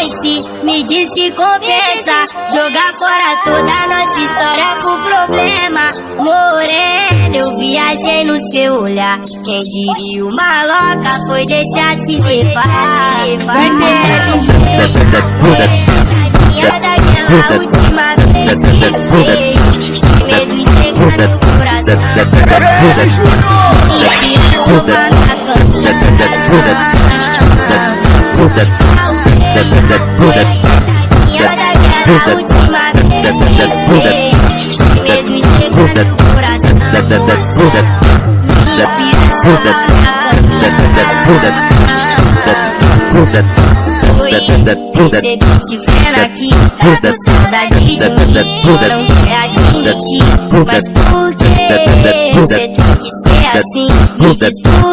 Pense, me diz se compensa jogar fora toda a nossa história com problema. Morena, eu viajei no seu olhar. Quem diria uma louca foi deixar se levar. Vai daquela última vez que fez, sem medo de chegar no coração. Roubar na daquela última vez que fez, sem medo de chegar no coração. Recebi te vendo aqui, tá com saudade de mim. Não quer admitir, mas por que você tem que ser assim? Me diz por